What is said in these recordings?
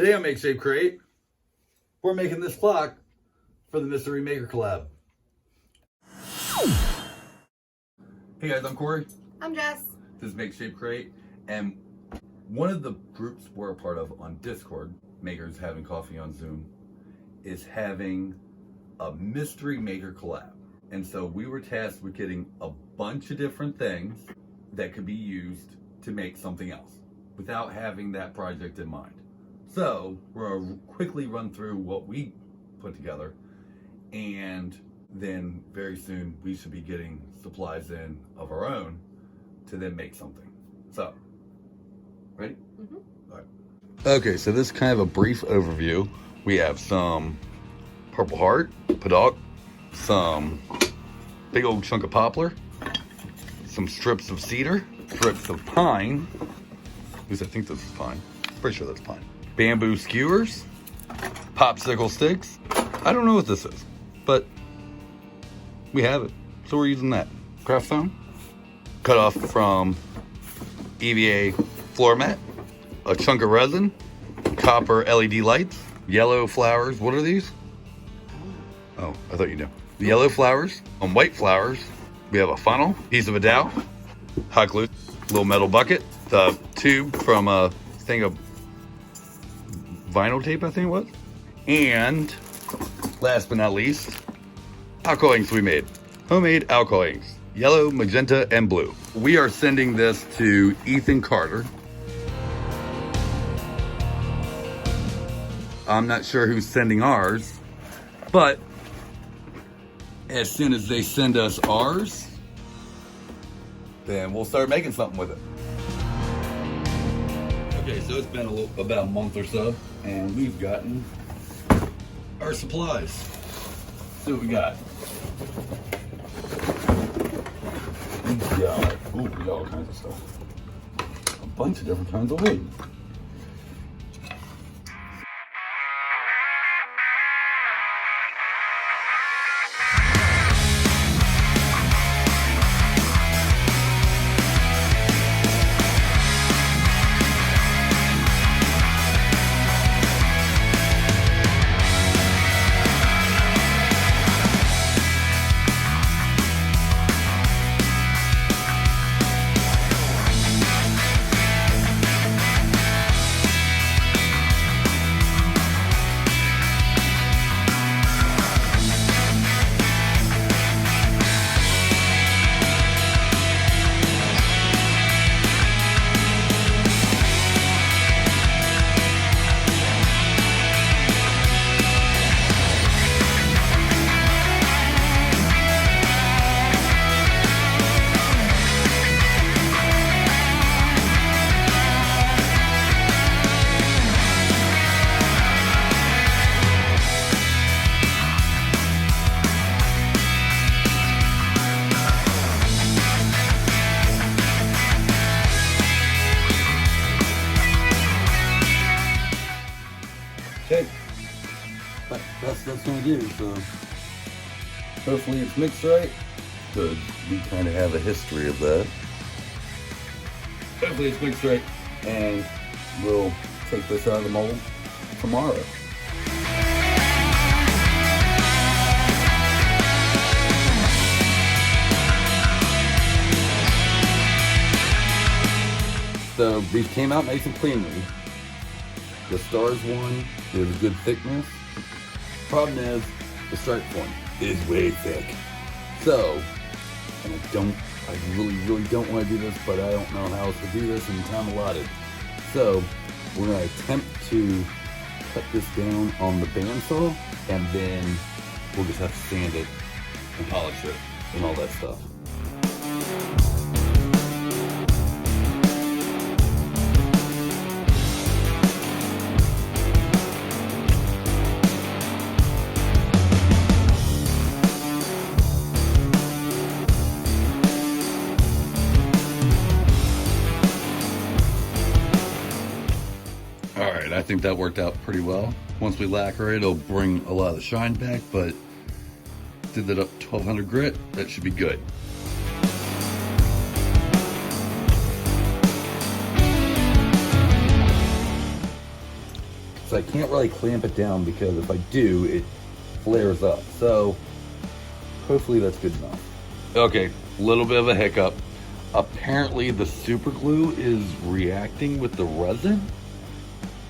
Today on Make Shape Create, we're making this clock for the Mystery Maker collab. Hey guys, I'm Corey. I'm Jess. This is Make Shape Create, and one of the groups we're a part of on Discord, Makers Having Coffee on Zoom, is having a Mystery Maker collab. And so we were tasked with getting a bunch of different things that could be used to make something else without having that project in mind. So we're gonna quickly run through what we put together, and then very soon we should be getting supplies in of our own to then make something. So, ready? Mm-hmm. All right. Okay, so this is kind of a brief overview. We have some purple heart, Patriotic, some big old chunk of poplar, some strips of cedar, strips of pine. At least I think this is pine. Pretty sure that's pine. Bamboo skewers, popsicle sticks. I don't know what this is, but we have it, so we're using that. Craft foam, cut off from EVA floor mat, a chunk of resin, copper LED lights, yellow flowers. What are these? Oh, I thought you knew. The yellow flowers. On white flowers, we have a funnel, piece of a dowel, hot glue, little metal bucket, the tube from a thing of vinyl tape, I think it was. And last but not least, alcohol inks we made. Homemade alcohol inks, yellow, magenta, and blue. We are sending this to Ethan Carter. I'm not sure who's sending ours, but as soon as they send us ours, then we'll start making something with it. Okay, so it's been about a month or so, and we've gotten our supplies. See what we got. We got all kinds of stuff. A bunch of different kinds of weight. Okay, that's gonna do. So hopefully it's mixed right, because we kind of have a history of that. Hopefully it's mixed right, and we'll take this out of the mold tomorrow. So these came out nice and cleanly. The stars one is good thickness. Problem is, the stripes one is way thick. So, and I really don't want to do this, but I don't know how else to do this in the time allotted. So, we're going to attempt to cut this down on the bandsaw, and then we'll just have to sand it and polish it and all that stuff. I think that worked out pretty well. Once we lacquer it, it'll bring a lot of the shine back, but did that up 1200 grit, that should be good. So I can't really clamp it down because if I do, it flares up. So hopefully that's good enough. Okay, a little bit of a hiccup. Apparently the super glue is reacting with the resin.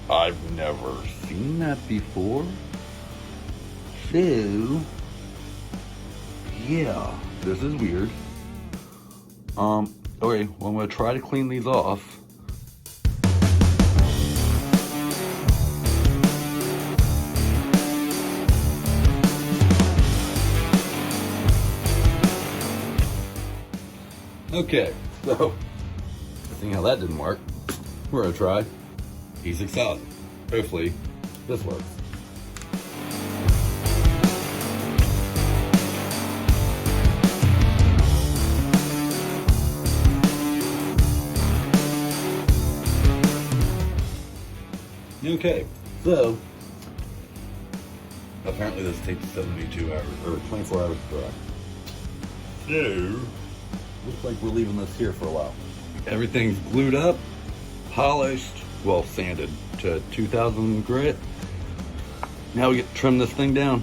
I've never seen that before. So, yeah, this is weird. Okay, well, I'm gonna try to clean these off. Okay, so, seeing how that didn't work, we're gonna try E6000. Hopefully, this works. Okay, so apparently this takes 72 hours or 24 hours to dry. So looks like we're leaving this here for a while. Everything's glued up, polished, well, sanded to 2000 grit. Now we get to trim this thing down.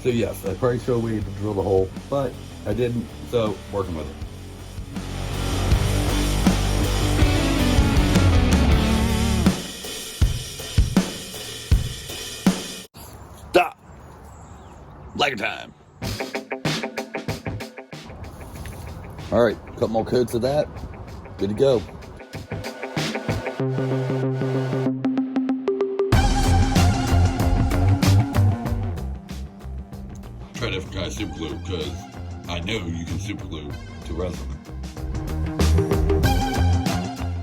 So yes, I probably should have waited to drill the hole, but I didn't, so working with it. Stop! Like time. All right, couple more coats of that. Good to go. Try different kind of super glue because I know you can super glue to resin.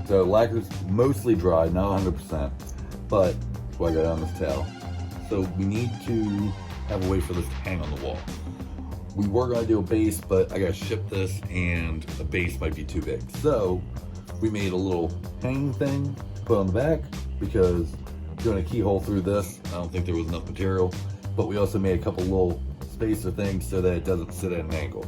So lacquer's mostly dry, not 100%, but that's what I got on this towel. So we need to have a way for this to hang on the wall. We were gonna do a base, but I gotta ship this and a base might be too big. So we made a little hanging thing to put on the back because doing a keyhole through this, I don't think there was enough material. But we also made a couple little spacer things so that it doesn't sit at an angle.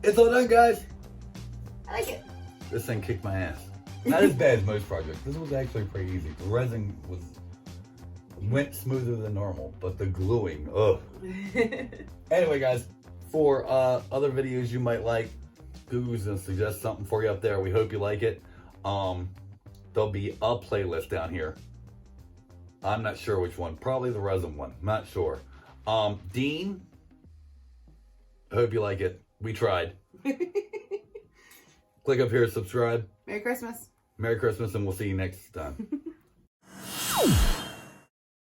It's all done, guys. I like it. This thing kicked my ass. Not as bad as most projects. This was actually pretty easy. The resin went smoother than normal, but the gluing, ugh. Anyway, guys, for other videos you might like, Google's gonna suggest something for you up there. We hope you like it. There'll be a playlist down here. I'm not sure which one. Probably the resin one. Not sure. Dean, I hope you like it. We tried. Click up here to subscribe. Merry Christmas. Merry Christmas, and we'll see you next time.